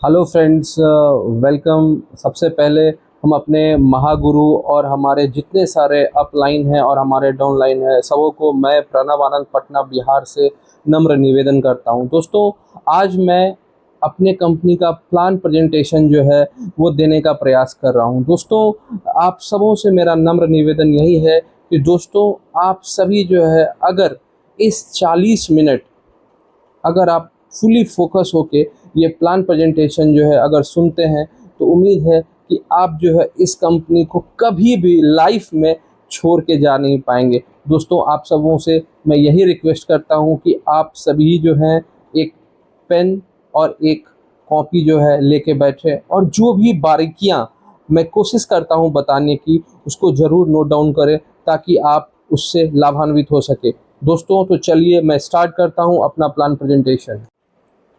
Hello friends, welcome. सबसे पहले हम अपने महागुरु और हमारे जितने सारे अपलाइन हैं और हमारे डाउनलाइन हैं सबों को मैं प्रणव आनंद पटना बिहार से नम्र निवेदन करता हूं। दोस्तों, आज मैं अपने कंपनी का प्लान प्रेजेंटेशन जो है वो देने का प्रयास कर रहा हूं। दोस्तों, आप सबों से मेरा नम्र निवेदन यही है कि दोस्तों आप सभी जो है अगर इस 40 मिनट अगर आप फुली फोकस होके ये प्लान प्रेजेंटेशन जो है अगर सुनते हैं तो उम्मीद है कि आप जो है इस कंपनी को कभी भी लाइफ में छोड़ के जा नहीं पाएंगे। दोस्तों, आप सबों से मैं यही रिक्वेस्ट करता हूं कि आप सभी जो हैं एक पेन और एक कॉपी जो है लेके बैठे और जो भी बारीकियां मैं कोशिश करता हूं बताने की उसको ज़रूर नोट डाउन करें ताकि आप उससे लाभान्वित हो सके। दोस्तों, तो चलिए मैं स्टार्ट करता हूं अपना प्लान प्रेजेंटेशन।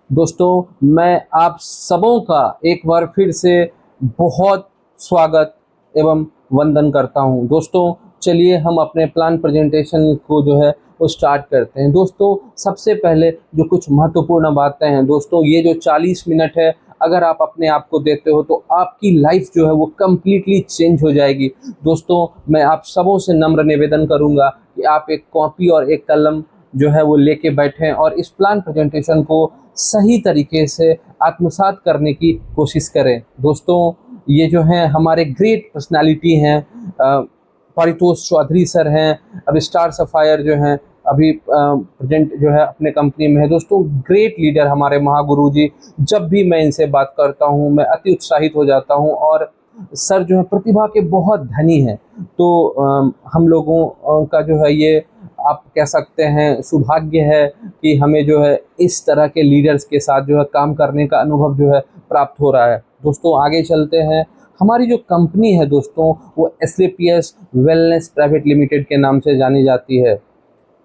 दोस्तों, मैं आप सबों का एक बार फिर से बहुत स्वागत एवं वंदन करता हूं। दोस्तों, चलिए हम अपने प्लान प्रेजेंटेशन को जो है वो स्टार्ट करते हैं। दोस्तों, सबसे पहले जो कुछ महत्वपूर्ण बातें हैं, दोस्तों ये जो 40 मिनट है अगर आप अपने आप को देते हो तो आपकी लाइफ जो है वो कम्प्लीटली चेंज हो जाएगी। दोस्तों, मैं आप सबों से नम्र निवेदन करूंगा कि आप एक कॉपी और एक कलम जो है वो लेके बैठें और इस प्लान प्रेजेंटेशन को सही तरीके से आत्मसात करने की कोशिश करें। दोस्तों, ये जो हैं हमारे ग्रेट पर्सनालिटी हैं, पारितोष चौधरी सर हैं, अभी स्टार सफायर जो हैं अभी प्रेजेंट जो है अपने कंपनी में है। दोस्तों, ग्रेट लीडर हमारे महागुरु जी, जब भी मैं इनसे बात करता हूँ मैं अति उत्साहित हो जाता हूँ और सर जो है प्रतिभा के बहुत धनी हैं। तो हम लोगों का जो है ये आप कह सकते हैं सौभाग्य है कि हमें जो है इस तरह के लीडर्स के साथ जो है काम करने का अनुभव जो है प्राप्त हो रहा है। दोस्तों, आगे चलते हैं। हमारी जो कंपनी है दोस्तों वो SAPS वेलनेस प्राइवेट लिमिटेड के नाम से जानी जाती है।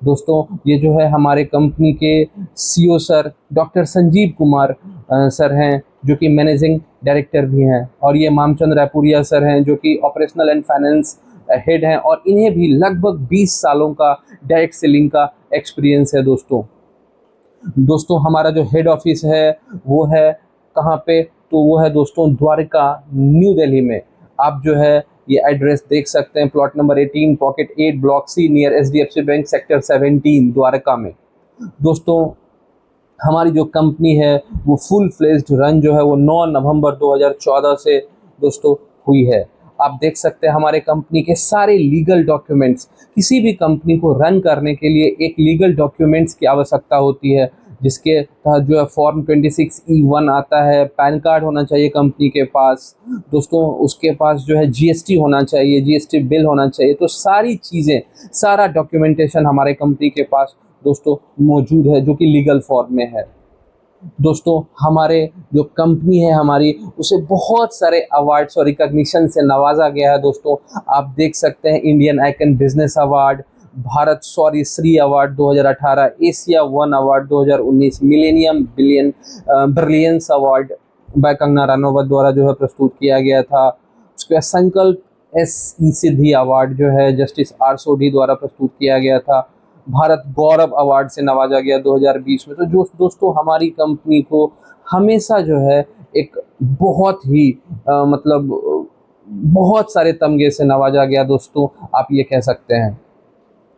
दोस्तों, ये जो है हमारे कंपनी के CEO sir doctor Sanjeev Kumar sir हैं जो कि मैनेजिंग डायरेक्टर भी हैं, और ये मामचंद रायपुरिया सर हैं जो कि ऑपरेशनल एंड फाइनेंस हेड हैं और इन्हें भी लगभग 20 सालों का डायरेक्ट सेलिंग का एक्सपीरियंस है। दोस्तों, हमारा जो हेड ऑफिस है वो है कहाँ पे, तो वो है दोस्तों द्वारका, न्यू दिल्ली में। आप जो है ये एड्रेस देख सकते हैं, plot number 18 pocket 8 block C near HDFC bank sector 17 Dwarka में। दोस्तों, हमारी जो कंपनी है वो फुल फ्लेज्ड रन जो है वो 9 नवंबर 2014 से दोस्तों हुई है। आप देख सकते हैं हमारे कंपनी के सारे लीगल डॉक्यूमेंट्स, किसी भी कंपनी को रन करने के लिए एक लीगल डॉक्यूमेंट्स की आवश्यकता होती है, जिसके तहत जो है फॉर्म 26E1 आता है, पैन कार्ड होना चाहिए कंपनी के पास। दोस्तों, उसके पास जो है GST होना चाहिए, GST बिल होना चाहिए। तो सारी चीज़ें, सारा डॉक्यूमेंटेशन हमारे कंपनी के पास दोस्तों मौजूद है जो कि लीगल फॉर्म में है। दोस्तों, हमारे जो कंपनी है हमारी उसे बहुत सारे अवार्ड्स और रिकॉग्निशन से नवाजा गया है। दोस्तों, आप देख सकते हैं Indian icon business award, Bharat शौर्य Shri award 2018, Asia one award 2019, millennium brilliance award bye Kangana Ranaut द्वारा जो है प्रस्तुत किया गया था। उसके बाद संकल्प SE सिद्धि अवार्ड जो है जस्टिस R सोढ़ी द्वारा प्रस्तुत किया गया था। भारत गौरव अवार्ड से नवाजा गया 2020 में। तो जो दोस्तों हमारी कंपनी को हमेशा जो है एक बहुत ही बहुत सारे तमगे से नवाजा गया दोस्तों, आप ये कह सकते हैं।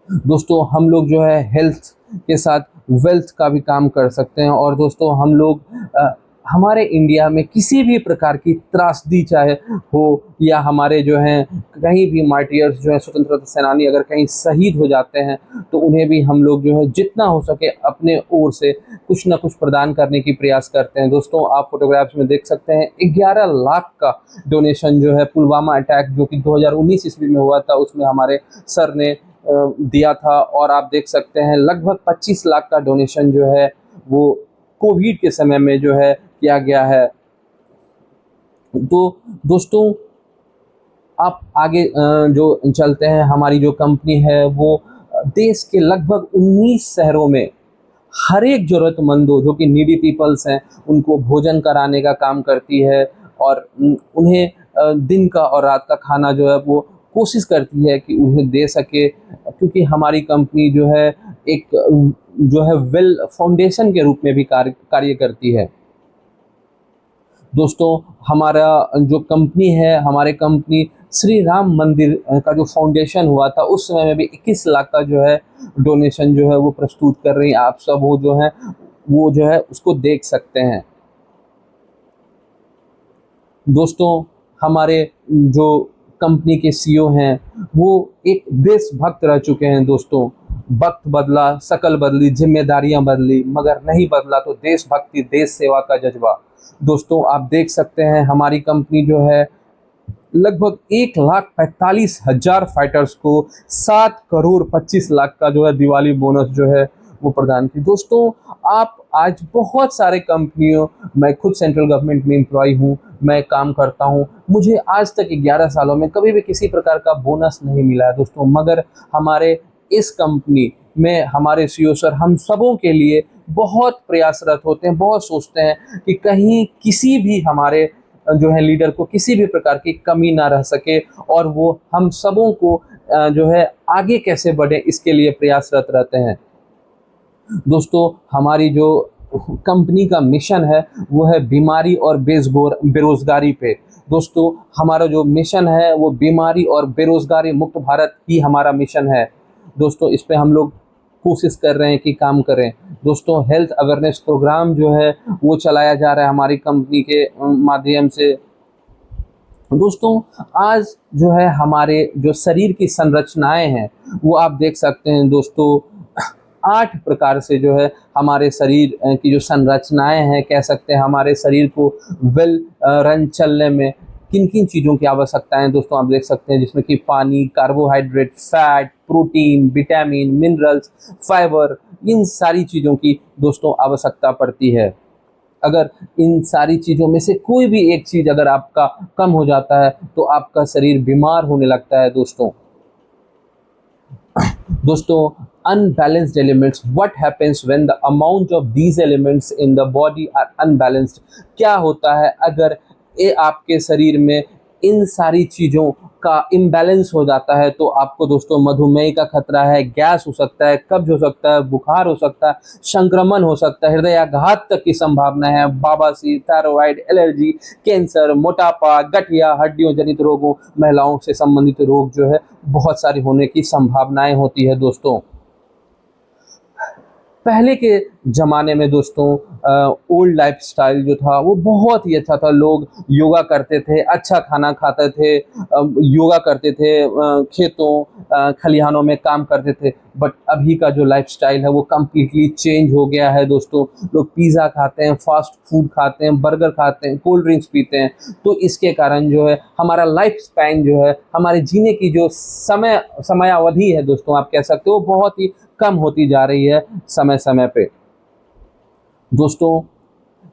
दोस्तों, हम लोग जो है हेल्थ के साथ वेल्थ का भी काम कर सकते हैं, और दोस्तों हम लोग हमारे इंडिया में किसी भी प्रकार की त्रासदी चाहे हो या हमारे जो हैं कहीं भी मार्टियर्स जो हैं स्वतंत्रता सेनानी अगर कहीं शहीद हो जाते हैं तो उन्हें भी हम लोग जो है जितना हो सके अपने ओर से कुछ ना कुछ प्रदान करने की प्रयास करते हैं। दोस्तों, आप फोटोग्राफ्स में देख सकते हैं 11 लाख का डोनेशन जो है पुलवामा अटैक जो कि 2019 ईस्वी में हुआ था उसमें हमारे सर ने दिया था, और आप देख सकते हैं लगभग 25 लाख का डोनेशन जो है वो कोविड के समय में जो है किया गया है। तो दोस्तों, आप आगे जो चलते हैं, हमारी जो कंपनी है वो देश के लगभग 19 शहरों में हर एक ज़रूरतमंदों जो कि नीडी पीपल्स हैं उनको भोजन कराने का काम करती है, और उन्हें दिन का और रात का खाना जो है वो कोशिश करती है कि उन्हें दे सके, क्योंकि हमारी कंपनी जो है एक जो है वेल फाउंडेशन के रूप में भी कार्य करती है। दोस्तों हमारा जो कंपनी है, हमारे कंपनी श्री राम मंदिर का जो फाउंडेशन हुआ था उस समय में भी 21 लाख का जो है डोनेशन जो है वो प्रस्तुत कर रही हैं। आप सब वो जो है उसको देख सकते हैं। दोस्तों हमारे जो कंपनी के सीईओ हैं वो एक देशभक्त रह चुके हैं। दोस्तों वक्त बदला, शकल बदली, जिम्मेदारियां बदली, मगर नहीं बदला तो देशभक्ति, देश सेवा का जज्बा। दोस्तों आप देख सकते हैं हमारी कंपनी जो है लगभग 1,45,000 फाइटर्स को 7,25,00,000 का जो है दिवाली बोनस जो है वो प्रदान की। दोस्तों आप आज बहुत सारे कंपनियों, मैं खुद सेंट्रल गवर्नमेंट में एम्प्लॉय हूँ, मैं काम करता हूँ, मुझे आज तक 11 सालों में कभी भी किसी प्रकार का बोनस नहीं मिला है दोस्तों। मगर हमारे इस कंपनी में हमारे सीईओ सर हम सबों के लिए बहुत प्रयासरत होते हैं, बहुत सोचते हैं कि कहीं किसी भी हमारे जो है लीडर को किसी भी प्रकार की कमी ना रह सके, और वो हम सबों को जो है आगे कैसे बढ़े इसके लिए प्रयासरत रहते हैं। दोस्तों हमारी जो कंपनी का मिशन है वो है बीमारी और बेरोजगारी पे। दोस्तों हमारा जो मिशन है वो बीमारी और बेरोजगारी मुक्त भारत ही हमारा मिशन है। दोस्तों इस पे हम लोग कोशिश कर रहे हैं कि काम करें। दोस्तों हेल्थ अवेयरनेस प्रोग्राम जो है वो चलाया जा रहा है हमारी कंपनी के माध्यम से। दोस्तों आज जो है हमारे जो शरीर की संरचनाएं हैं वो आप देख सकते हैं। दोस्तों 8 प्रकार से जो है हमारे शरीर की जो संरचनाएं हैं, कह सकते हैं हमारे शरीर को वेल रन चलने में किन किन चीज़ों की आवश्यकता है दोस्तों आप देख सकते हैं, जिसमें कि पानी, carbohydrate, fat, protein, vitamin, minerals, fibre, इन सारी चीज़ों की दोस्तों आवश्यकता पड़ती है। अगर इन सारी चीज़ों में से कोई भी एक चीज़ अगर आपका कम हो जाता है तो आपका शरीर बीमार होने लगता है दोस्तों। दोस्तों unbalanced elements, what happens when the amount of these elements in the body are unbalanced? क्या होता है अगर ये आपके शरीर में इन सारी चीज़ों का इम्बैलेंस हो जाता है तो आपको दोस्तों मधुमेह का खतरा है, गैस हो सकता है, कब्ज हो सकता है, बुखार हो सकता है, संक्रमण हो सकता है, हृदयाघात तक की संभावना है, बवासीर, थायराइड, एलर्जी, कैंसर, मोटापा, गठिया, हड्डियों जनित रोगों, महिलाओं से संबंधित रोग जो है बहुत सारी होने की संभावनाएं होती है दोस्तों। पहले के ज़माने में दोस्तों ओल्ड लाइफस्टाइल जो था वो बहुत ही अच्छा था। लोग योगा करते थे, अच्छा खाना खाते थे, योगा करते थे, खेतों खलिहानों में काम करते थे। बट अभी का जो लाइफस्टाइल है वो कम्प्लीटली चेंज हो गया है दोस्तों। लोग पिज़्ज़ा खाते हैं, फास्ट फूड खाते हैं, बर्गर खाते हैं, कोल्ड ड्रिंक्स पीते हैं। तो इसके कारण जो है हमारा लाइफ स्पैन जो है, हमारे जीने की जो समयावधि है दोस्तों आप कह सकते हो, वो बहुत ही कम होती जा रही है समय समय पे। दोस्तों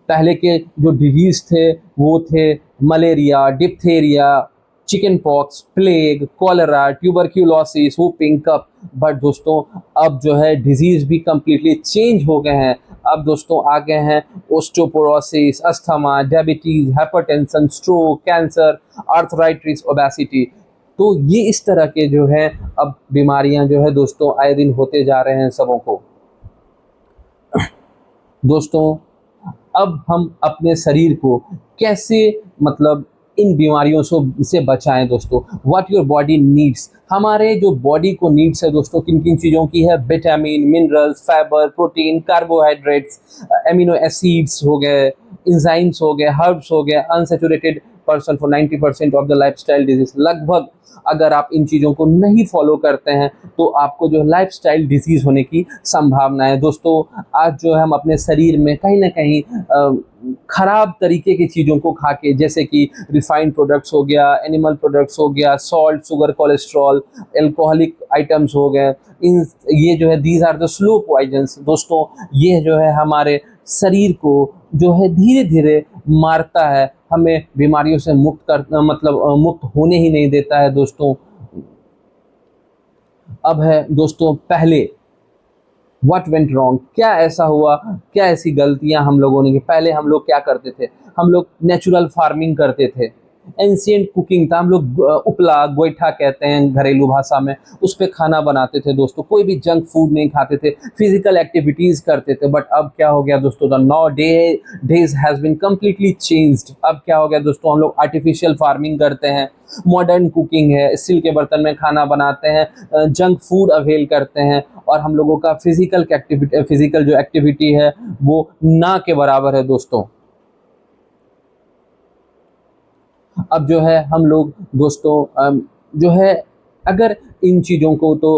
पहले के जो डिजीज़ थे वो थे malaria, diphtheria, chicken pox, plague, cholera, tuberculosis, whooping cough. But दोस्तों अब जो है डिजीज़ भी कम्प्लीटली चेंज हो गए हैं। अब दोस्तों आ गए हैं osteoporosis, asthma, diabetes, hypertension, stroke, cancer, arthritis, obesity. तो ये इस तरह के जो है अब बीमारियां जो है दोस्तों आए दिन होते जा रहे हैं सबों को। दोस्तों अब हम अपने शरीर को कैसे मतलब इन बीमारियों से बचाएं दोस्तों। व्हाट योर बॉडी नीड्स, हमारे जो बॉडी को नीड्स है दोस्तों किन किन चीज़ों की है, vitamin, minerals, fibre, protein, carbohydrates, amino acids हो गए, इंजाइम्स हो गए, हर्ब्स हो गए, unsaturated person for 90% of the lifestyle disease. लगभग अगर आप इन चीज़ों को नहीं फॉलो करते हैं तो आपको जो लाइफस्टाइल डिजीज़ होने की संभावना है दोस्तों। आज जो है हम अपने शरीर में कहीं ना कहीं ख़राब तरीके की चीज़ों को खा के, जैसे कि रिफाइंड प्रोडक्ट्स हो गया, एनिमल प्रोडक्ट्स हो गया, salt, sugar, cholesterol, alcoholic items हो गए, इन ये जो है these are the slow poisons दोस्तों। ये जो है हमारे शरीर को जो है धीरे धीरे मारता है, हमें बीमारियों से मुक्त होने ही नहीं देता है दोस्तों। अब है दोस्तों पहले व्हाट वेंट रॉन्ग, क्या ऐसा हुआ, क्या ऐसी गलतियां हम लोगों ने की। पहले हम लोग क्या करते थे, हम लोग नेचुरल फार्मिंग करते थे, एंशियंट कुकिंग था। हम लोग उपला गोईठा कहते हैं घरेलू भाषा में, उस पे खाना बनाते थे दोस्तों। कोई भी जंक फूड नहीं खाते थे, फिजिकल एक्टिविटीज़ करते थे। बट अब क्या हो गया दोस्तों, the now days has been completely changed. अब क्या हो गया दोस्तों, हम लोग आर्टिफिशियल फार्मिंग करते हैं, मॉडर्न कुकिंग है, स्टील के बर्तन में खाना बनाते हैं, जंक फूड अवेल करते हैं, और हम लोगों का फिजिकल जो एक्टिविटी है वो ना के बराबर है दोस्तों। अब जो है हम लोग दोस्तों जो है, अगर इन चीज़ों को तो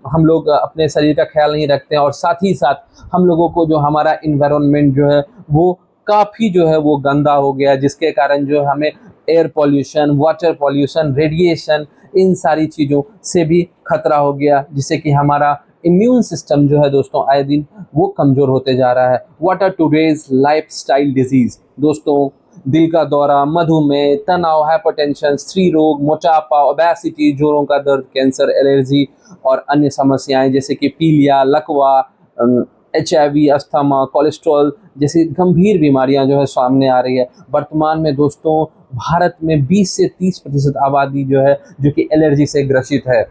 हम लोग अपने शरीर का ख्याल नहीं रखते हैं, और साथ ही साथ हम लोगों को जो हमारा इन्वायरमेंट जो है वो काफ़ी जो है वो गंदा हो गया, जिसके कारण जो हमें air pollution, water pollution, radiation, इन सारी चीज़ों से भी खतरा हो गया, जिससे कि हमारा इम्यून सिस्टम जो है दोस्तों आए दिन वो कमज़ोर होते जा रहा है। What are today's lifestyle diseases दोस्तों? दिल का दौरा, मधुमेह, तनाव, हाइपरटेंशन, स्त्री रोग, मोटापा, ओबेसिटी, जोड़ों का दर्द, कैंसर, एलर्जी और अन्य समस्याएं जैसे कि पीलिया, लकवा, HIV, अस्थमा, कोलेस्ट्रॉल जैसी गंभीर बीमारियां जो है सामने आ रही है। वर्तमान में दोस्तों भारत में 20 से 30% आबादी जो है जो कि एलर्जी से ग्रसित है।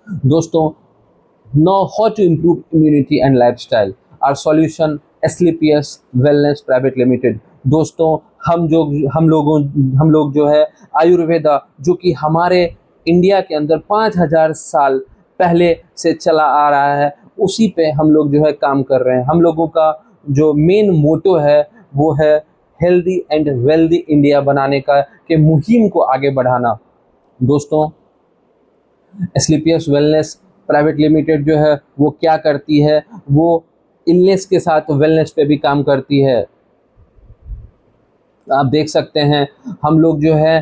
दोस्तों, now how to improve immunity and lifestyle? Our solution SLPS Wellness Private Limited। दोस्तों, हम लोग जो है आयुर्वेदा, जो कि हमारे इंडिया के अंदर 5000 साल पहले से चला आ रहा है, उसी पे हम लोग जो है काम कर रहे हैं। हम लोगों का जो मेन मोटो है वो है हेल्दी एंड वेल्दी इंडिया बनाने का, के मुहिम को आगे बढ़ाना। दोस्तों, एसलीपीएस वेलनेस प्राइवेट लिमिटेड जो है वो क्या करती है, वो इलनेस के साथ वेलनेस पे भी काम करती है। आप देख सकते हैं हम लोग जो है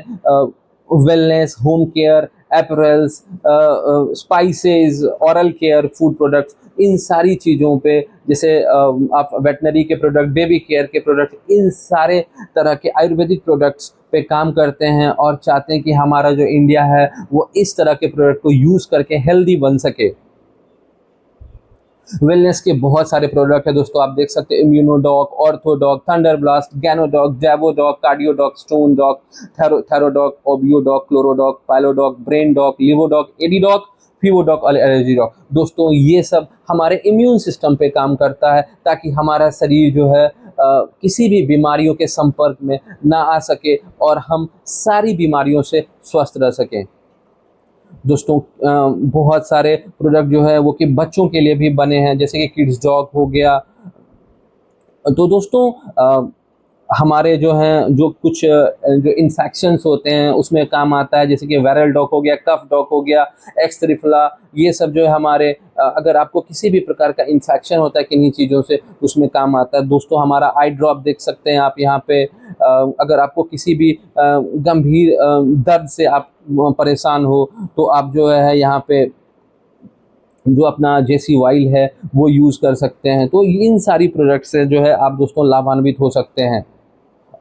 wellness, home care, apparels, spices, oral care, food products, इन सारी चीज़ों पे, जैसे आप वेटनरी के प्रोडक्ट, बेबी केयर के प्रोडक्ट, इन सारे तरह के आयुर्वेदिक प्रोडक्ट्स पे काम करते हैं, और चाहते हैं कि हमारा जो इंडिया है वो इस तरह के प्रोडक्ट को यूज़ करके हेल्दी बन सके। वेलनेस के बहुत सारे प्रोडक्ट है दोस्तों, आप देख सकते हैं Immunodoc, Orthodoc, Thunderblast, Ganodoc, Jaivodoc, Cardiodoc, Stone Doc, Thyrodoc, Obiodoc, Chlorodoc, Pilodoc, Brain Doc, Livodoc, Adidoc, Feevodoc और एलर्जी डॉक। दोस्तों, ये सब हमारे इम्यून सिस्टम पे काम करता है, ताकि हमारा शरीर जो है किसी भी बीमारियों के संपर्क में ना आ सके, और हम सारी बीमारियों से स्वस्थ रह सकें। दोस्तों, बहुत सारे प्रोडक्ट जो है वो कि बच्चों के लिए भी बने हैं, जैसे कि किड्स डॉग हो गया। तो दोस्तों, हमारे जो हैं जो कुछ जो इन्फेक्शंस होते हैं उसमें काम आता है, जैसे कि वायरल डॉग हो गया, कफ डॉग हो गया, एक्स त्रिफला, ये सब जो है हमारे अगर आपको किसी भी प्रकार का इन्फेक्शन होता है किन्हीं चीज़ों से, उसमें काम आता है। दोस्तों, हमारा आई ड्रॉप देख सकते हैं आप यहाँ पे। अगर आपको किसी भी गंभीर दर्द से आप परेशान हो, तो आप जो है यहाँ पे जो अपना जेसी ऑयल है वो यूज़ कर सकते हैं। तो इन सारी प्रोडक्ट से जो है आप दोस्तों लाभान्वित हो सकते हैं।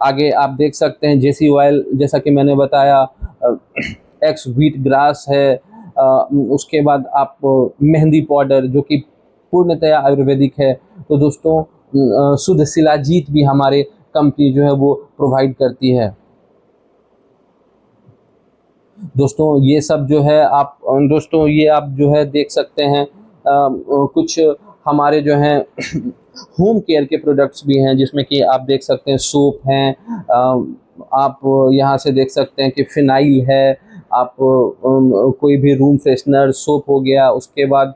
आगे आप देख सकते हैं जेसी ऑयल, जैसा कि मैंने बताया, एक्स व्हीट ग्रास है, उसके बाद आप मेहंदी पाउडर जो कि पूर्णतया आयुर्वेदिक है। तो दोस्तों, शुद्ध शिलाजीत भी हमारे कंपनी जो है वो प्रोवाइड करती है। दोस्तों, ये सब जो है आप दोस्तों ये आप जो है देख सकते हैं कुछ हमारे जो हैं होम केयर के प्रोडक्ट्स भी हैं, जिसमें कि आप देख सकते हैं सोप हैं, आप यहाँ से देख सकते हैं कि फिनाइल है, आप कोई भी रूम फ्रेशनर सोप हो गया। उसके बाद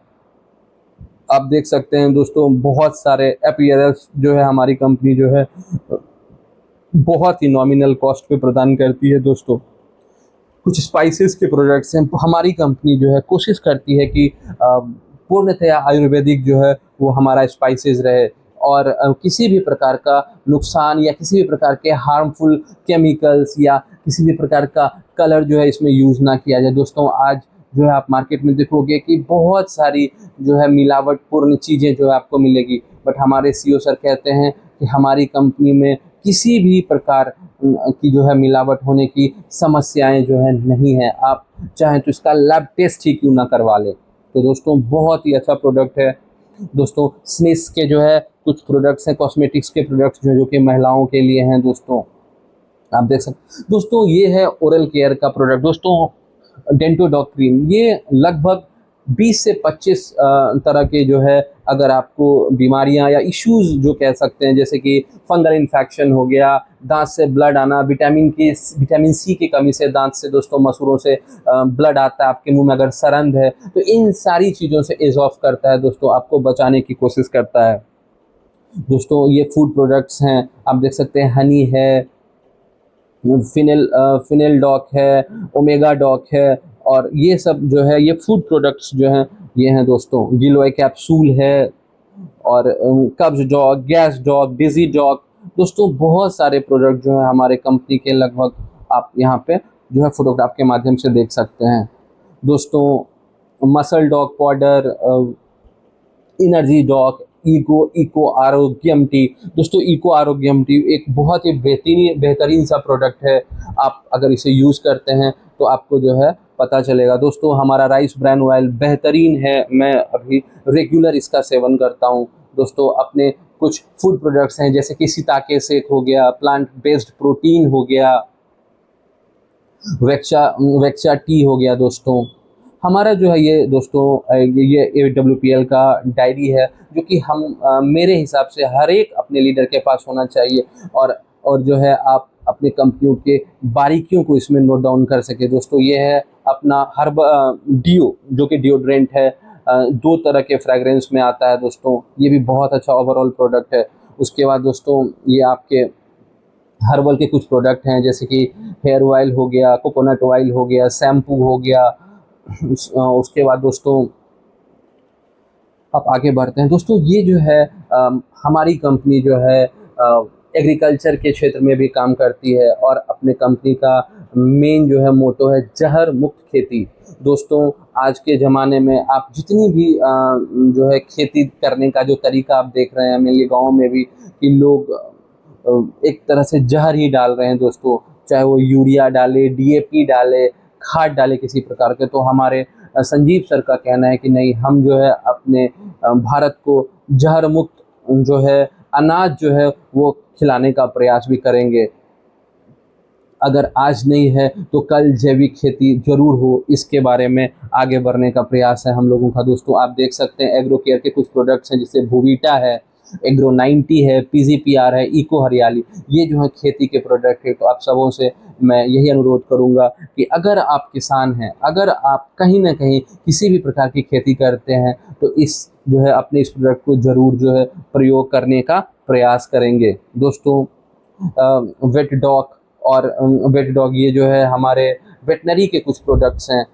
आप देख सकते हैं दोस्तों बहुत सारे अपीयरेंस जो है हमारी कंपनी जो है बहुत ही नॉमिनल कॉस्ट पे प्रदान करती है। दोस्तों, कुछ स्पाइसेस के प्रोडक्ट्स हैं, हमारी कंपनी जो है कोशिश करती है कि पूर्णतया आयुर्वेदिक जो है वो हमारा स्पाइसेस रहे, और किसी भी प्रकार का नुकसान या किसी भी प्रकार के हार्मफुल केमिकल्स या किसी भी प्रकार का कलर जो है इसमें यूज़ ना किया जाए। दोस्तों, आज जो है आप मार्केट में देखोगे कि बहुत सारी जो है मिलावटपूर्ण चीज़ें जो है आपको मिलेगी, बट हमारे सीईओ सर कहते हैं कि हमारी कंपनी में किसी भी प्रकार की जो है मिलावट होने की समस्याएं जो है नहीं है। आप चाहें तो इसका लैब टेस्ट ही क्यों ना करवा लें। तो दोस्तों, बहुत ही अच्छा प्रोडक्ट है। दोस्तों, स्निस के जो है कुछ प्रोडक्ट्स हैं कॉस्मेटिक्स के प्रोडक्ट्स जो कि महिलाओं के लिए हैं दोस्तों। आप देख सकते दोस्तों, ये है ओरल केयर का प्रोडक्ट दोस्तों, डेंटोडॉक क्रीम। ये लगभग 20 से 25 तरह के जो है, अगर आपको बीमारियां या इश्यूज जो कह सकते हैं, जैसे कि फंगल इन्फेक्शन हो गया, दांत से ब्लड आना, विटामिन सी की कमी से दांत से दोस्तों मसूड़ों से ब्लड आता है आपके मुंह में, अगर सरंद है तो इन सारी चीज़ों से एज ऑफ करता है दोस्तों, आपको बचाने की कोशिश करता है दोस्तों। ये फूड प्रोडक्ट्स हैं, आप देख सकते हैं, हनी है, फिनेल डॉक है, ओमेगा डॉक है, और ये सब जो है ये फूड प्रोडक्ट्स जो हैं ये हैं दोस्तों। गिलोय कैप्सूल है, और कब्ज डॉग, गैस डॉग, डिजी डॉग दोस्तों, बहुत सारे प्रोडक्ट जो हैं हमारे कंपनी के, लगभग आप यहाँ पे जो है फोटोग्राफ के माध्यम से देख सकते हैं दोस्तों। Muscle Doc powder, Energy Doc, Eco Arogyam tea दोस्तों। इको आरोग्यम टी एक बहुत ही बेहतरीन सा प्रोडक्ट है। आप अगर इसे यूज़ करते हैं तो आपको जो है पता चलेगा दोस्तों। हमारा राइस ब्रान ऑयल बेहतरीन है, मैं अभी रेगुलर इसका सेवन करता हूँ दोस्तों। अपने कुछ फूड प्रोडक्ट्स हैं, जैसे कि सिताके शेक हो गया, प्लांट बेस्ड प्रोटीन हो गया, वेक्सा टी हो गया दोस्तों। हमारा जो है ये दोस्तों, ये AWPL का डायरी है, जो कि हम मेरे हिसाब से हर एक अपने लीडर के पास होना चाहिए, और जो है आप अपने कंपनियों के बारीकियों को इसमें नोट डाउन कर सके दोस्तों। ये है अपना डियो, जो कि डिओड्रेंट है, 2 तरह के फ्रेगरेंस में आता है दोस्तों। ये भी बहुत अच्छा ओवरऑल प्रोडक्ट है। उसके बाद दोस्तों, ये आपके हर्बल के कुछ प्रोडक्ट हैं, जैसे कि हेयर ऑयल हो गया, कोकोनट ऑयल हो गया, शैम्पू हो गया। उसके बाद दोस्तों आप आगे बढ़ते हैं दोस्तों। ये जो है हमारी कंपनी जो है एग्रीकल्चर के क्षेत्र में भी काम करती है, और अपने कंपनी का मेन जो है मोटो है जहर मुक्त खेती दोस्तों। आज के ज़माने में आप जितनी भी जो है खेती करने का जो तरीका आप देख रहे हैं, मेरे गाँव में भी, कि लोग एक तरह से जहर ही डाल रहे हैं दोस्तों, चाहे वो यूरिया डाले, DAP डाले, खाद डाले किसी प्रकार के। तो हमारे संजीव सर का कहना है कि नहीं, हम जो है अपने भारत को जहर मुक्त जो है अनाज जो है वो खिलाने का प्रयास भी करेंगे। अगर आज नहीं है तो कल जैविक खेती जरूर हो, इसके बारे में आगे बढ़ने का प्रयास है हम लोगों का दोस्तों। आप देख सकते हैं एग्रो केयर के कुछ प्रोडक्ट्स हैं, जैसे भूविटा है, एग्रो 90 है, PGPR है, इको हरियाली, ये जो है खेती के प्रोडक्ट है। तो आप सबों से मैं यही अनुरोध करूंगा कि अगर आप किसान हैं, अगर आप कहीं ना कहीं किसी भी प्रकार की खेती करते हैं, तो इस जो है अपने इस प्रोडक्ट को ज़रूर जो है प्रयोग करने का प्रयास करेंगे दोस्तों। वेट डॉग और वेट डॉग, ये जो है हमारे वेटनरी के कुछ प्रोडक्ट्स हैं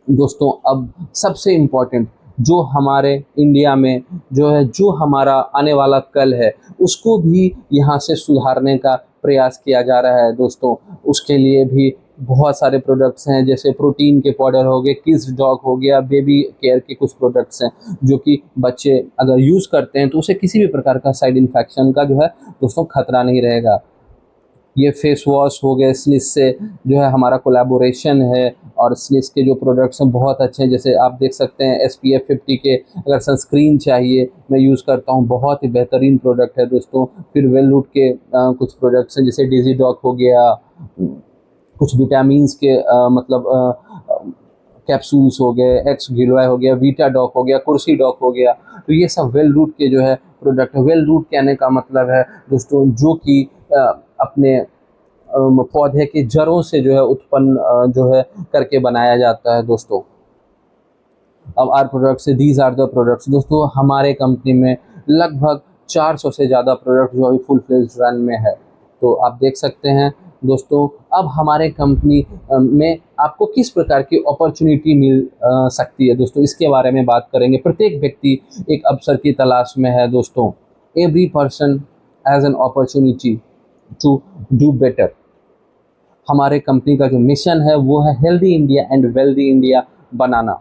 दोस्तों। अब सबसे इम्पोर्टेंट, जो हमारे इंडिया में जो है, जो हमारा आने वाला कल है, उसको भी यहाँ से सुधारने का प्रयास किया जा रहा है दोस्तों। उसके लिए भी बहुत सारे प्रोडक्ट्स हैं, जैसे प्रोटीन के पाउडर हो गए, किड्स डॉग हो गया, बेबी केयर के कुछ प्रोडक्ट्स हैं, जो कि बच्चे अगर यूज़ करते हैं तो उसे किसी भी प्रकार का साइड इन्फेक्शन का जो है दोस्तों खतरा नहीं रहेगा। ये फेस वॉश हो गए, स्निस से जो है हमारा कोलैबोरेशन है, और स्निस के जो प्रोडक्ट्स हैं बहुत अच्छे हैं। जैसे आप देख सकते हैं SPF 50 के अगर सनस्क्रीन चाहिए, मैं यूज़ करता हूँ, बहुत ही बेहतरीन प्रोडक्ट है दोस्तों। फिर वेलरूट के कुछ प्रोडक्ट्स हैं, जैसे डिजी डॉक हो गया, कुछ विटामिन्स के कैप्सूल्स हो गए, एक्स गिलोय हो गया, वीटा डॉक हो गया, कुर्सी डॉक हो गया। तो ये सब वेल रूट के जो है प्रोडक्ट है। वेल रूट कहने का मतलब है दोस्तों, जो कि अपने पौधे की जड़ों से जो है उत्पन्न जो है करके बनाया जाता है दोस्तों। अब are products, these are the products दोस्तों। हमारे कंपनी में लगभग 400 से ज़्यादा प्रोडक्ट जो अभी फुल फ्लेज्ड रन में है। तो आप देख सकते हैं दोस्तों, अब हमारे कंपनी में आपको किस प्रकार की अपॉर्चुनिटी मिल सकती है दोस्तों, इसके बारे में बात करेंगे। प्रत्येक व्यक्ति एक अवसर की तलाश में है दोस्तों। Every person has an opportunity to do better. हमारे कंपनी का जो मिशन है वो है healthy India and wealthy India बनाना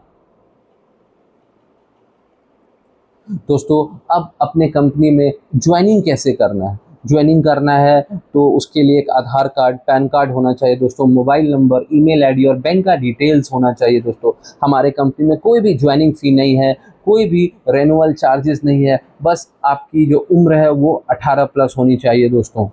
दोस्तों। अब अपने कंपनी में ज्वाइनिंग कैसे करना है ज्वाइनिंग करना है तो उसके लिए एक आधार कार्ड, पैन कार्ड होना चाहिए दोस्तों, मोबाइल नंबर, ईमेल आईडी और बैंक का डिटेल्स होना चाहिए दोस्तों। हमारे कंपनी में कोई भी ज्वाइनिंग फ़ी नहीं है, कोई भी रेनुअल चार्जेस नहीं है, बस आपकी जो उम्र है वो 18 प्लस होनी चाहिए दोस्तों।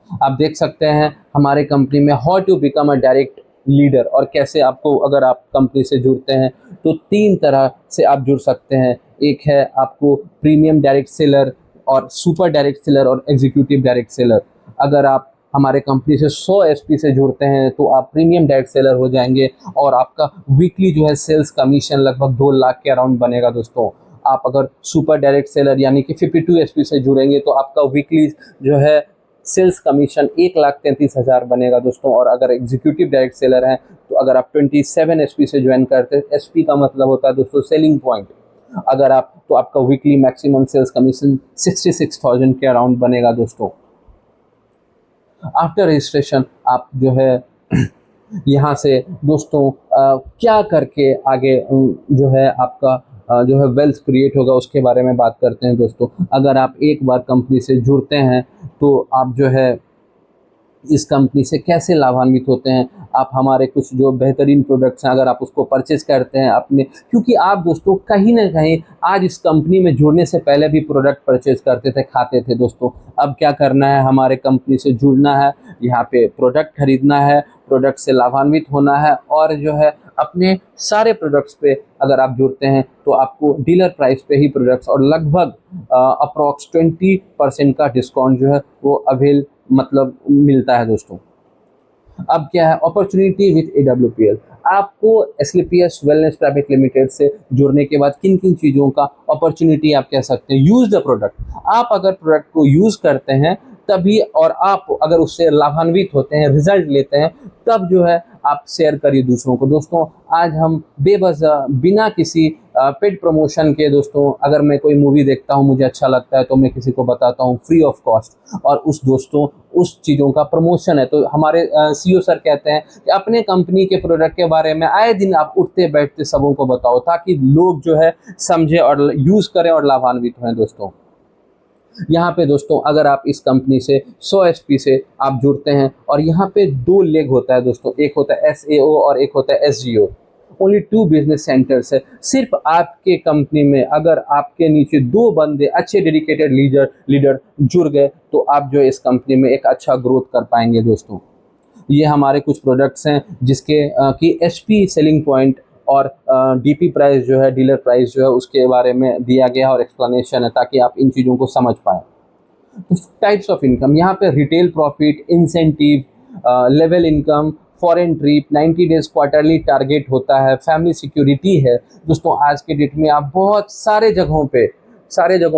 आप देख सकते हैं हमारे कंपनी में how to become a direct leader, और कैसे आपको, अगर आप कंपनी से जुड़ते हैं तो 3 तरह से आप जुड़ सकते हैं। एक है आपको प्रीमियम डायरेक्ट सेलर और सुपर डायरेक्ट सेलर और एग्जीक्यूटिव डायरेक्ट सेलर। अगर आप हमारे कंपनी से 100 एसपी से जुड़ते हैं तो आप प्रीमियम डायरेक्ट सेलर हो जाएंगे और आपका वीकली जो है सेल्स कमीशन लगभग 2 लाख के अराउंड बनेगा दोस्तों। आप अगर सुपर डायरेक्ट सेलर यानी कि 52 एसपी से जुड़ेंगे तो आपका वीकली जो है सेल्स कमीशन 1,33,000 बनेगा दोस्तों। और अगर एग्जीक्यूटिव डायरेक्ट सेलर हैं तो अगर आप 27 एसपी से ज्वाइन करते हैं, एसपी का मतलब होता है दोस्तों सेलिंग पॉइंट, अगर आप, तो आपका वीकली मैक्सिमम सेल्स कमीशन 66,000 के अराउंड बनेगा दोस्तों। आफ्टर रजिस्ट्रेशन आप जो है यहाँ से दोस्तों क्या करके आगे जो है आपका जो है वेल्थ क्रिएट होगा उसके बारे में बात करते हैं दोस्तों। अगर आप एक बार कंपनी से जुड़ते हैं तो आप जो है इस कंपनी से कैसे लाभान्वित होते हैं, आप हमारे कुछ जो बेहतरीन प्रोडक्ट्स हैं अगर आप उसको परचेज करते हैं अपने, क्योंकि आप दोस्तों कहीं ना कहीं आज इस कंपनी में जुड़ने से पहले भी प्रोडक्ट परचेज करते थे, खाते थे दोस्तों। अब क्या करना है, हमारे कंपनी से जुड़ना है, यहाँ पे प्रोडक्ट खरीदना है, प्रोडक्ट से लाभान्वित होना है, और जो है अपने सारे प्रोडक्ट्स पे अगर आप जुड़ते हैं तो आपको डीलर प्राइस पे ही प्रोडक्ट्स और लगभग अप्रॉक्स 20% का डिस्काउंट जो है वो अवेल मतलब मिलता है दोस्तों। अब क्या है अपॉर्चुनिटी विथ AWPL, आपको एसलीपीएस वेलनेस प्राइवेट लिमिटेड से जुड़ने के बाद किन किन चीज़ों का अपॉर्चुनिटी आप कह सकते हैं। यूज़ द प्रोडक्ट, आप अगर प्रोडक्ट को यूज़ करते हैं तभी, और आप अगर उससे लाभान्वित होते हैं, रिजल्ट लेते हैं, तब जो है आप शेयर करिए दूसरों को। दोस्तों आज हम बेवजह बिना किसी पेड प्रमोशन के दोस्तों, अगर मैं कोई मूवी देखता हूँ मुझे अच्छा लगता है तो मैं किसी को बताता हूँ फ्री ऑफ कॉस्ट, और उस दोस्तों उस चीज़ों का प्रमोशन है। तो हमारे सीईओ सर कहते हैं कि अपने कंपनी के प्रोडक्ट के बारे में आए दिन आप उठते बैठते सबों को बताओ, ताकि लोग जो है समझे और यूज़ करें और लाभान्वित हों दोस्तों। यहाँ पे दोस्तों अगर आप इस कंपनी से 100 एसपी से आप जुड़ते हैं, और यहाँ पे 2 लेग होता है दोस्तों, एक होता है SAO और एक होता है SGO। ओनली 2 बिजनेस सेंटर्स है। सिर्फ आपके कंपनी में अगर आपके नीचे 2 बंदे अच्छे डेडिकेटेड लीडर जुड़ गए तो आप जो इस कंपनी में एक अच्छा ग्रोथ कर पाएंगे दोस्तों। ये हमारे कुछ प्रोडक्ट्स हैं जिसके की एचपी सेलिंग पॉइंट और डीपी प्राइस जो है, डीलर प्राइस जो है, उसके बारे में दिया गया और एक्सप्लेनेशन है, ताकि आप इन चीज़ों को समझ पाएँ। तो टाइप्स ऑफ इनकम यहाँ पे retail profit, incentive, level income, foreign trip, 90 days quarterly target होता है, फैमिली सिक्योरिटी है दोस्तों। आज के डेट में आप बहुत सारे जगहों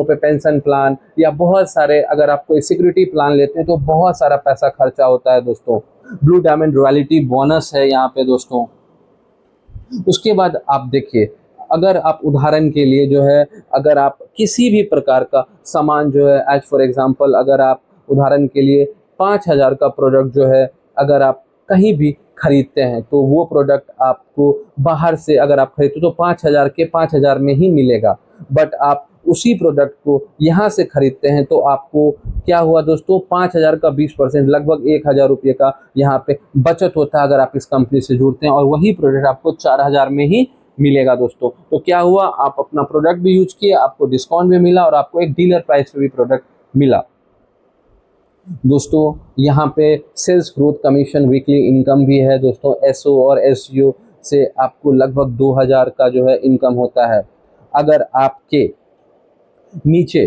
पे पेंशन प्लान या बहुत सारे, अगर आप कोई सिक्योरिटी प्लान लेते हैं तो बहुत सारा पैसा खर्चा होता है दोस्तों। ब्लू डायमंड रॉयल्टी बोनस है यहाँ पे दोस्तों। उसके बाद आप देखिए, अगर आप उदाहरण के लिए जो है, अगर आप किसी भी प्रकार का सामान जो है, एज फॉर एग्जांपल अगर आप उदाहरण के लिए 5,000 का प्रोडक्ट जो है अगर आप कहीं भी खरीदते हैं तो वो प्रोडक्ट आपको बाहर से अगर आप खरीदते तो 5,000 के 5,000 में ही मिलेगा। बट आप उसी प्रोडक्ट को यहाँ से खरीदते हैं तो आपको क्या हुआ दोस्तों, 5,000 का 20% लगभग 1,000 रुपये का यहाँ पे बचत होता है अगर आप इस कंपनी से जुड़ते हैं, और वही प्रोडक्ट आपको 4,000 में ही मिलेगा दोस्तों। तो क्या हुआ, आप अपना प्रोडक्ट भी यूज किए, आपको डिस्काउंट भी मिला और आपको एक डीलर प्राइस पे भी प्रोडक्ट मिला दोस्तों। यहाँ पे sales growth commission weekly income भी है दोस्तों। एसओ और एसजीओ से आपको लगभग 2,000 का जो है इनकम होता है। अगर आपके नीचे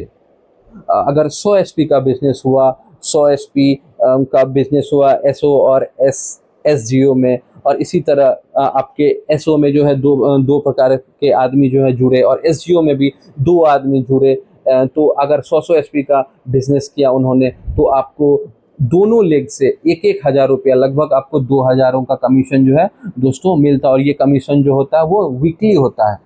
अगर 100 एसपी का बिजनेस हुआ, 100 एसपी का बिजनेस हुआ एसओ और एसजीओ में, और इसी तरह आपके एसओ में जो है दो प्रकार के आदमी जो है जुड़े, और एसजीओ में भी 2 आदमी जुड़े, तो अगर 100 एसपी का बिजनेस किया उन्होंने तो आपको दोनों लेग से 1,000 रुपया लगभग आपको 2,000 का कमीशन जो है दोस्तों मिलता है। और ये कमीशन जो होता है वो वीकली होता है।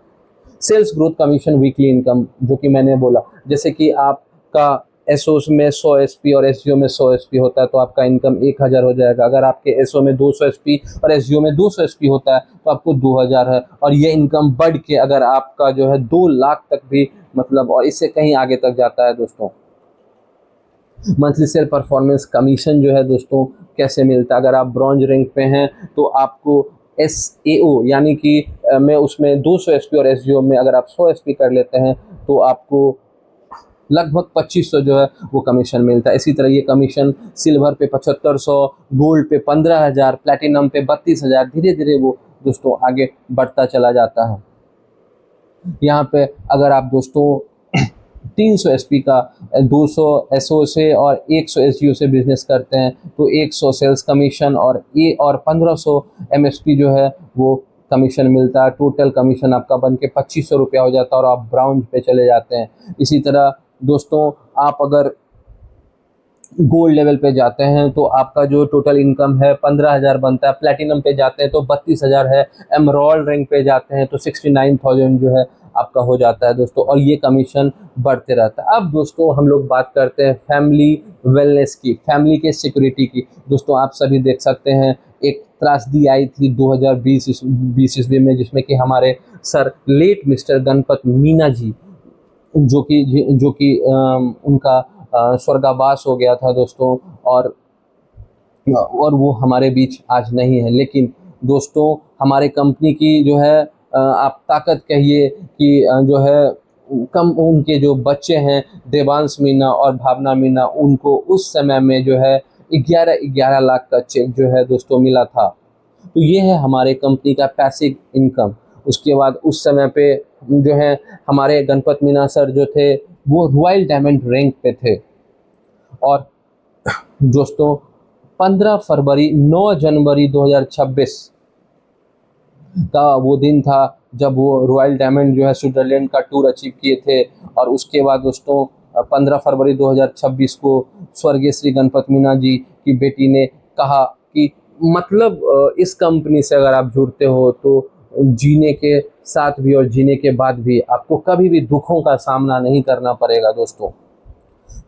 Sales growth commission weekly income, जो कि मैंने बोला, जैसे कि आपका एसओ में 100 एसपी और एसजीओ में 100 एसपी होता है तो आपका इनकम 1,000 हो जाएगा। अगर आपके एसओ में 200 एसपी और एसजीओ में 200 एसपी होता है तो आपको 2,000 है, और ये इनकम बढ़ के अगर आपका जो है 2 लाख तक भी मतलब, और इससे कहीं आगे तक जाता है दोस्तों। मंथली सेल परफॉर्मेंस कमीशन जो है दोस्तों कैसे मिलता है। अगर आप ब्रॉन्ज रैंक पे हैं तो आपको SAO यानी कि मैं उसमें 200 SP और SGO में अगर आप 100 SP कर लेते हैं तो आपको लगभग 2500 जो है वो कमीशन मिलता है। इसी तरह ये कमीशन सिल्वर पे 7500, गोल्ड पे 15,000, प्लैटिनम पे 32,000, धीरे धीरे वो दोस्तों आगे बढ़ता चला जाता है। यहाँ पे अगर आप दोस्तों 300 SP का 200 SO से और 100 SGO से बिजनेस करते हैं तो 100 सेल्स कमीशन और 1500 MSP जो है वो कमीशन मिलता है। टोटल कमीशन आपका बन के 2500 रुपया हो जाता है और आप ब्राउन पे चले जाते हैं। इसी तरह दोस्तों आप अगर गोल्ड लेवल पे जाते हैं तो आपका जो टोटल इनकम है 15,000 बनता है। प्लैटिनम पे जाते हैं तो 32,000 है। एमरॉल्ड रैंक पे जाते हैं तो 69,000 जो है आपका हो जाता है दोस्तों, और ये कमीशन बढ़ते रहता है। अब दोस्तों हम लोग बात करते हैं फैमिली वेलनेस की, फैमिली के सिक्योरिटी की। दोस्तों आप सभी देख सकते हैं एक त्रासदी आई थी 2020 ईस्वी में, जिसमें कि हमारे sir late mister Ganpat Meena ji जो कि उनका स्वर्गावास हो गया था दोस्तों, और वो हमारे बीच आज नहीं है। लेकिन दोस्तों हमारे कंपनी की जो है आप ताकत कहिए कि जो है कम उनके जो बच्चे हैं देवांश मीना और भावना मीना, उनको उस समय में जो है 11 लाख का चेक जो है दोस्तों मिला था। तो ये है हमारे कंपनी का पैसिव इनकम। उसके बाद उस समय पे जो है हमारे गणपत मीना सर जो थे वो रॉयल डायमंड रैंक पे थे। और दोस्तों 15 फरवरी 9 जनवरी 2026 का वो दिन था जब वो रॉयल डायमंड जो है स्विट्जरलैंड का टूर अचीव किए थे। और उसके बाद दोस्तों 15 फरवरी 2026 को स्वर्गीय श्री गणपत मीना जी की बेटी ने कहा कि मतलब इस कंपनी से अगर आप जुड़ते हो तो जीने के साथ भी और जीने के बाद भी आपको कभी भी दुखों का सामना नहीं करना पड़ेगा दोस्तों।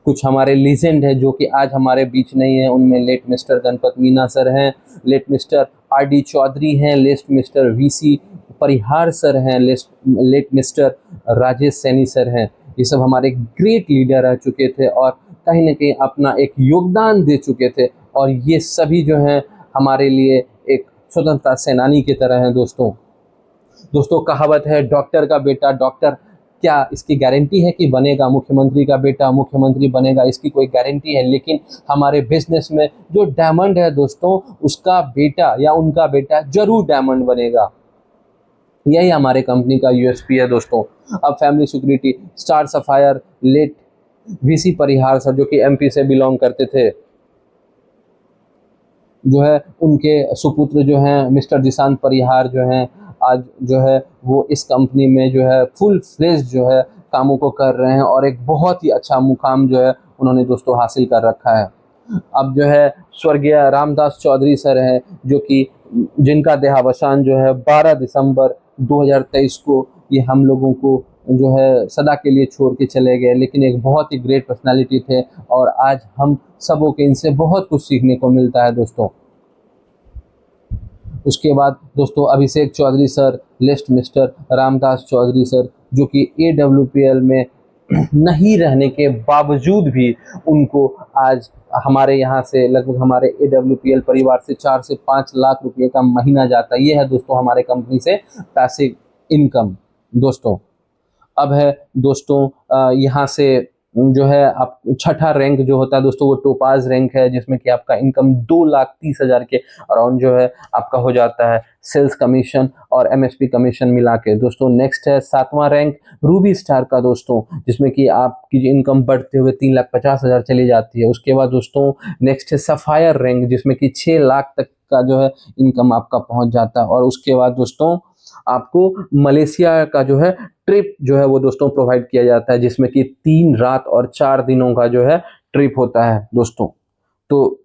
कुछ हमारे लीजेंड है जो कि आज हमारे बीच नहीं है, उनमें late mister Ganpat Meena sir हैं, लेट मिस्टर RD चौधरी हैं, late mister VC Parihar sir हैं, late mister Rajesh Saini sir हैं। ये सब हमारे ग्रेट लीडर रह चुके थे और कहीं ना कहीं अपना एक योगदान दे चुके थे, और ये सभी जो हैं हमारे लिए एक स्वतंत्रता सेनानी की तरह हैं दोस्तों कहावत है डॉक्टर का बेटा डॉक्टर, क्या इसकी गारंटी है कि बनेगा? मुख्यमंत्री का बेटा मुख्यमंत्री बनेगा, इसकी कोई गारंटी है? लेकिन हमारे बिजनेस में जो डायमंड है दोस्तों, उसका बेटा या उनका बेटा जरूर डायमंड बनेगा। यही हमारे कंपनी का USP है दोस्तों। अब family security, star sapphire late VC Parihar sir जो कि MP से बिलोंग करते थे, जो है उनके सुपुत्र जो हैं मिस्टर दिशांत परिहार जो हैं आज जो है वो इस कंपनी में जो है फुल फ्लेज जो है कामों को कर रहे हैं, और एक बहुत ही अच्छा मुकाम जो है उन्होंने दोस्तों हासिल कर रखा है। अब जो है स्वर्गीय रामदास चौधरी सर हैं जो कि जिनका देहावसान जो है 12 दिसंबर 2023 को ये हम लोगों को जो है सदा के लिए छोड़ के चले गए, लेकिन एक बहुत ही ग्रेट पर्सनालिटी थे और आज हम सबों के इनसे बहुत कुछ सीखने को मिलता है दोस्तों। उसके बाद दोस्तों Abhishek Chaudhary sir, late mister Ramdas Chaudhary sir जो कि AWPL में नहीं रहने के बावजूद भी उनको आज हमारे यहाँ से लगभग हमारे AWPL परिवार से 4 से 5 लाख रुपए का महीना जाता है। ये है दोस्तों हमारे कंपनी से पैसिव इनकम दोस्तों। अब है दोस्तों यहाँ से जो है आप छठा रैंक जो होता है दोस्तों वो टोपाज रैंक है, जिसमें कि आपका इनकम 2,30,000 के अराउंड जो है आपका हो जाता है सेल्स कमीशन और MSP कमीशन मिला के दोस्तों। नेक्स्ट है 7वां रैंक रूबी स्टार का दोस्तों, जिसमें कि आपकी इनकम बढ़ते हुए 3,50,000 चली जाती है। उसके बाद दोस्तों नेक्स्ट है सफायर रैंक, जिसमें कि 6 लाख तक का जो है इनकम आपका पहुंच जाता है। और उसके बाद दोस्तों आपको मलेशिया का जो है ट्रिप जो है वो दोस्तों प्रोवाइड किया जाता है, जिसमें कि 3 रात और 4 दिनों का जो है ट्रिप होता है दोस्तों। तो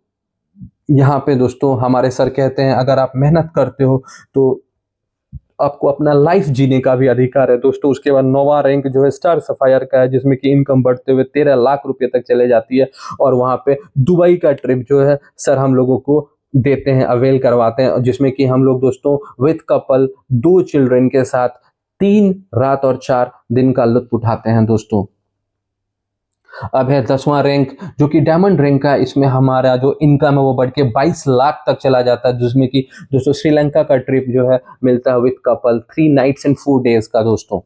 यहाँ पे दोस्तों हमारे सर कहते हैं अगर आप मेहनत करते हो तो आपको अपना लाइफ जीने का भी अधिकार है दोस्तों। उसके बाद 9वां रैंक जो है स्टार सफायर का है, जिसमें कि इनकम बढ़ते हुए 13 लाख रुपए तक चले जाती है, और वहाँ पे दुबई का ट्रिप जो है सर हम लोगों को देते हैं, अवेल करवाते हैं, जिसमें कि हम लोग दोस्तों विद कपल 2 चिल्ड्रन के साथ 3 रात और 4 दिन का लुत्फ उठाते हैं दोस्तों। अब है 10वां रैंक जो कि डायमंड रैंक का। इसमें हमारा जो इनकम है वो बढ़ के 22 लाख तक चला जाता है, जिसमें कि दोस्तों श्रीलंका का ट्रिप जो है मिलता है with couple 3 nights and 4 days का दोस्तों।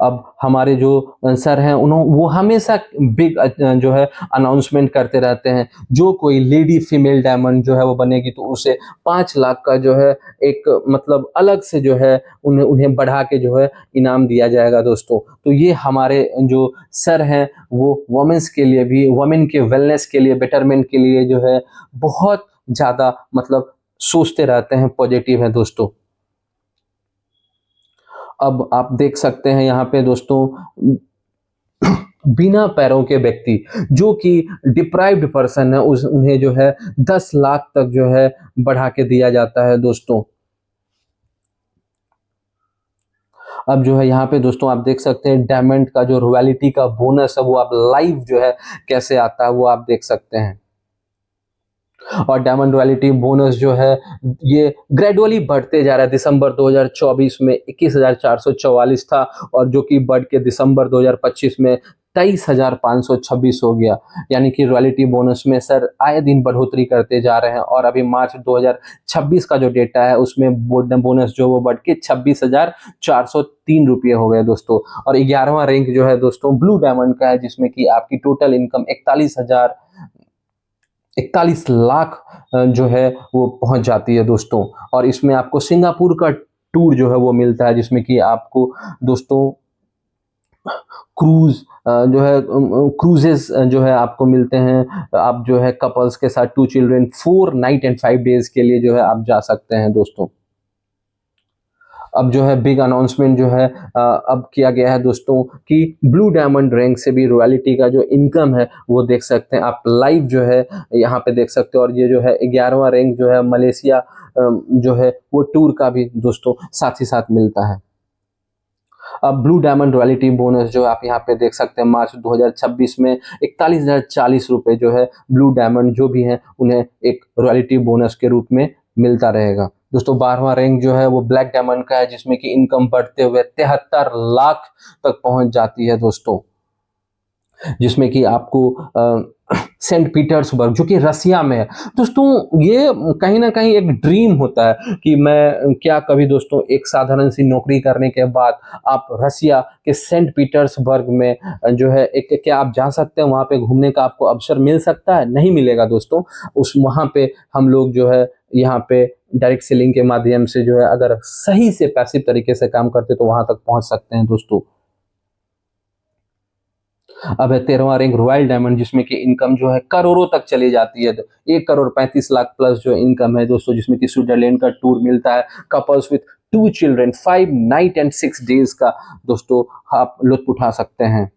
अब हमारे जो सर हैं उन्होंने वो हमेशा बिग जो है अनाउंसमेंट करते रहते हैं, जो कोई लेडी फीमेल डायमंड जो है वो बनेगी तो उसे 5 लाख का जो है एक मतलब अलग से जो है उन्हें उन्हें बढ़ा के जो है इनाम दिया जाएगा दोस्तों। तो ये हमारे जो सर हैं वो वुमेन्स के लिए भी, वुमेन के वेलनेस के लिए, बेटरमेंट के लिए जो है बहुत ज़्यादा मतलब सोचते रहते हैं, पॉजिटिव हैं दोस्तों। अब आप देख सकते हैं यहाँ पे दोस्तों बिना पैरों के व्यक्ति जो कि डिप्राइव्ड पर्सन है उस उन्हें जो है 10 लाख तक जो है बढ़ा के दिया जाता है दोस्तों। अब जो है यहाँ पे दोस्तों आप देख सकते हैं डायमंड का जो रॉयल्टी का बोनस है वो आप लाइव जो है कैसे आता है वो आप देख सकते हैं। और डायमंड रॉयल्टी बोनस जो है ये ग्रेजुअली बढ़ते जा रहा है। दिसंबर 2024 में 21,444 था और जो कि बढ़ के दिसंबर 2025 में 23,526 हो गया। यानी कि रॉयल्टी बोनस में सर आए दिन बढ़ोतरी करते जा रहे हैं और अभी मार्च 2026 का जो डेटा है उसमें बोनस जो वो बढ़ के 26,403 रुपये हो गए दोस्तों। और 11वां रैंक जो है दोस्तों ब्लू डायमंड का है, जिसमें कि आपकी टोटल इनकम 41 लाख जो है वो पहुंच जाती है दोस्तों। और इसमें आपको सिंगापुर का टूर जो है वो मिलता है, जिसमें कि आपको दोस्तों क्रूज जो है क्रूजेस जो है आपको मिलते हैं। आप जो है कपल्स के साथ 2 चिल्ड्रन 4 नाइट एंड 5 डेज के लिए जो है आप जा सकते हैं दोस्तों। अब जो है बिग अनाउंसमेंट जो है अब किया गया है दोस्तों कि ब्लू डायमंड रैंक से भी रॉयल्टी का जो इनकम है वो देख सकते हैं आप लाइव जो है यहाँ पे देख सकते हो। और ये जो है 11वां रैंक जो है मलेशिया जो है वो टूर का भी दोस्तों साथ ही साथ मिलता है। अब ब्लू डायमंड रॉयल्टी बोनस जो आप यहाँ पे देख सकते हैं मार्च 2026 में 41,040 रुपये जो है ब्लू डायमंड जो भी हैं उन्हें एक रॉयल्टी बोनस के रूप में मिलता रहेगा दोस्तों। 12वां रैंक जो है वो ब्लैक डायमंड का है, जिसमें कि इनकम बढ़ते हुए 73 लाख तक पहुंच जाती है दोस्तों। जिसमें कि आपको सेंट पीटर्सबर्ग जो कि रसिया में है दोस्तों। ये कहीं ना कहीं एक ड्रीम होता है कि मैं क्या कभी दोस्तों एक साधारण सी नौकरी करने के बाद आप रसिया के सेंट पीटर्सबर्ग में जो है एक क्या आप जा सकते हैं, वहाँ पे घूमने का आपको अवसर मिल सकता है? नहीं मिलेगा दोस्तों। उस वहाँ पे हम लोग जो है यहाँ पे डायरेक्ट सेलिंग के माध्यम से जो है अगर सही से पैसिव तरीके से काम करते तो वहाँ तक पहुँच सकते हैं दोस्तों। अब है 13वां रैंक रॉयल डायमंड, जिसमें कि इनकम जो है करोड़ों तक चली जाती है। 1,35,00,000 प्लस जो इनकम है दोस्तों, जिसमें कि स्विट्जरलैंड का टूर मिलता है couples with 2 children 5 night and 6 days का दोस्तों आप लुत्फ उठा सकते हैं।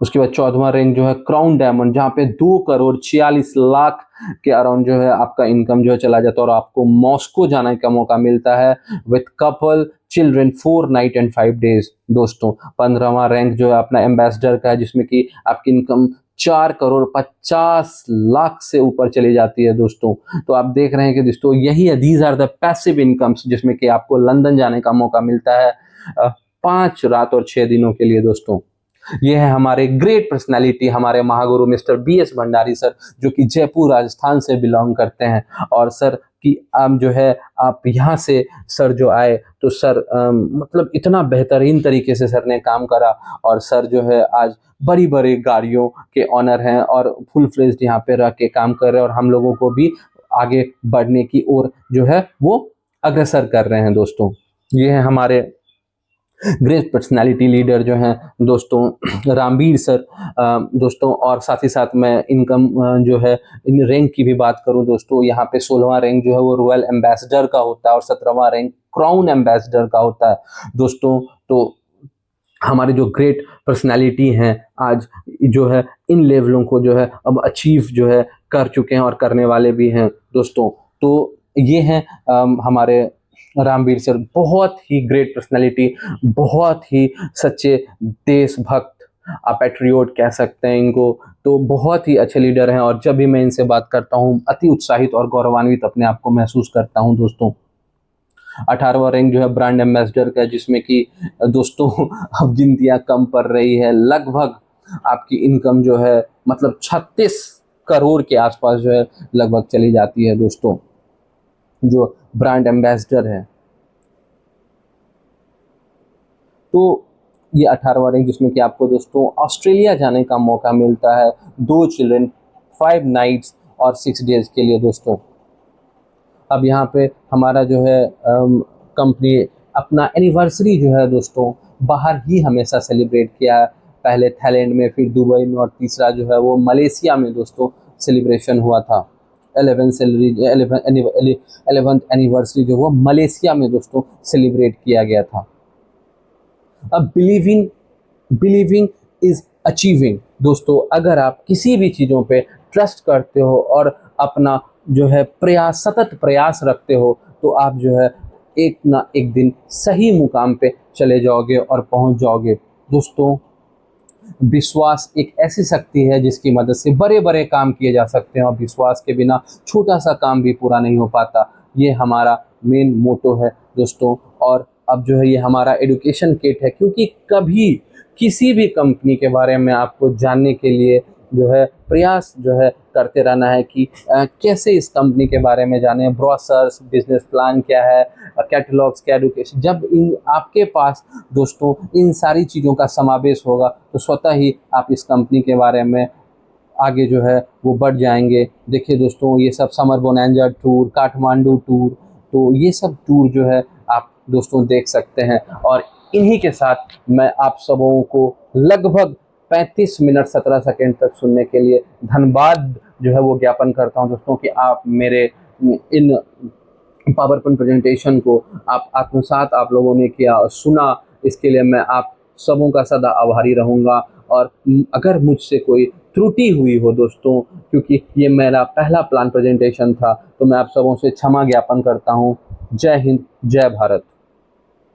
उसके बाद 14वां रैंक जो है क्राउन डायमंड, जहाँ पे 2,46,00,000 के अराउंड जो है आपका इनकम जो है चला जाता है और आपको मॉस्को जाने का मौका मिलता है with couple children 4 night and 5 days दोस्तों। 15वां रैंक जो है अपना एम्बेसडर का है, जिसमें कि आपकी इनकम 4,50,00,000 से ऊपर चली जाती है दोस्तों। तो आप देख रहे हैं कि दोस्तों यही है, these are the passive incomes, जिसमें कि आपको लंदन जाने का मौका मिलता है 5 रात और 6 दिनों के लिए दोस्तों। ये है हमारे ग्रेट पर्सनालिटी, हमारे Mahaguru mister BS Bhandari sir, जो कि जयपुर राजस्थान से बिलोंग करते हैं। और सर कि जो है आप यहाँ से सर जो आए तो सर मतलब इतना बेहतरीन तरीके से सर ने काम करा और सर जो है आज बड़ी बड़ी गाड़ियों के ऑनर हैं और फुल फ्लेज्ड यहाँ पे रह के काम कर रहे हैं और हम लोगों को भी आगे बढ़ने की ओर जो है वो अग्रसर कर रहे हैं दोस्तों। ये है हमारे ग्रेट पर्सनालिटी लीडर जो हैं दोस्तों रामवीर सर दोस्तों। और साथ ही साथ मैं इनकम जो है इन रैंक की भी बात करूं दोस्तों, यहाँ पे 16वां रैंक जो है वो रॉयल एम्बेसडर का होता है और 17वां रैंक क्राउन एम्बेसडर का होता है दोस्तों। तो हमारे जो ग्रेट पर्सनालिटी हैं आज जो है इन लेवलों को जो है अब अचीव जो है कर चुके हैं और करने वाले भी हैं दोस्तों। तो ये हैं हमारे रामवीर सर, बहुत ही ग्रेट पर्सनालिटी, बहुत ही सच्चे देशभक्त, आप पैट्रियोट कह सकते हैं इनको। तो बहुत ही अच्छे लीडर हैं और जब भी मैं इनसे बात करता हूँ अति उत्साहित और गौरवान्वित अपने आप को महसूस करता हूँ दोस्तों। 18वां रैंक जो है ब्रांड एम्बेसडर का है, जिसमें कि दोस्तों अब गिनतियाँ कम पड़ रही है, लगभग आपकी इनकम जो है मतलब 36 करोड़ के आसपास जो है लगभग चली जाती है दोस्तों, जो ब्रांड एम्बेसडर है। तो ये 18वां रैंक, जिसमें कि आपको दोस्तों ऑस्ट्रेलिया जाने का मौका मिलता है, 2 चिल्ड्रन, 5 नाइट्स और 6 डेज के लिए दोस्तों। अब यहाँ पे हमारा जो है कंपनी अपना एनिवर्सरी जो है दोस्तों बाहर ही हमेशा सेलिब्रेट किया है, पहले थाईलैंड में, फिर दुबई में, और तीसरा जो है वो मलेशिया में दोस्तों सेलिब्रेशन हुआ था। 11th एनिवर्सरी जो वो मलेशिया में दोस्तों सेलिब्रेट किया गया था। अब बिलीविंग इज अचीविंग दोस्तों। अगर आप किसी भी चीज़ों पे ट्रस्ट करते हो और अपना जो है सतत प्रयास रखते हो, तो आप जो है एक ना एक दिन सही मुकाम पे चले जाओगे और पहुंच जाओगे दोस्तों। विश्वास एक ऐसी शक्ति है जिसकी मदद से बड़े बड़े काम किए जा सकते हैं, और विश्वास के बिना छोटा सा काम भी पूरा नहीं हो पाता। ये हमारा मेन मोटो है दोस्तों। और अब जो है ये हमारा एजुकेशन किट है, क्योंकि कभी किसी भी कंपनी के बारे में आपको जानने के लिए जो है प्रयास जो है करते रहना है कि कैसे इस कंपनी के बारे में जानें, ब्रोशर्स, बिजनेस प्लान क्या है, कैटलॉग्स क्या, एजुकेशन। जब इन आपके पास दोस्तों इन सारी चीज़ों का समावेश होगा, तो स्वतः ही आप इस कंपनी के बारे में आगे जो है वो बढ़ जाएंगे। देखिए दोस्तों, ये सब summer bonanza tour, Kathmandu tour, तो ये सब टूर जो है आप दोस्तों देख सकते हैं। और इन्हीं के साथ मैं आप सबों को लगभग 35 मिनट 17 सेकेंड तक सुनने के लिए धन्यवाद जो है वो ज्ञापन करता हूं दोस्तों, कि आप मेरे इन पावर पॉइंट प्रेजेंटेशन को आप आत्मसात आप लोगों ने किया और सुना। इसके लिए मैं आप सबों का सदा आभारी रहूँगा। और अगर मुझसे कोई त्रुटि हुई हो दोस्तों, क्योंकि ये मेरा पहला प्लान प्रेजेंटेशन था, तो मैं आप सबों से क्षमा ज्ञापन करता हूँ। जय हिंद, जय भारत।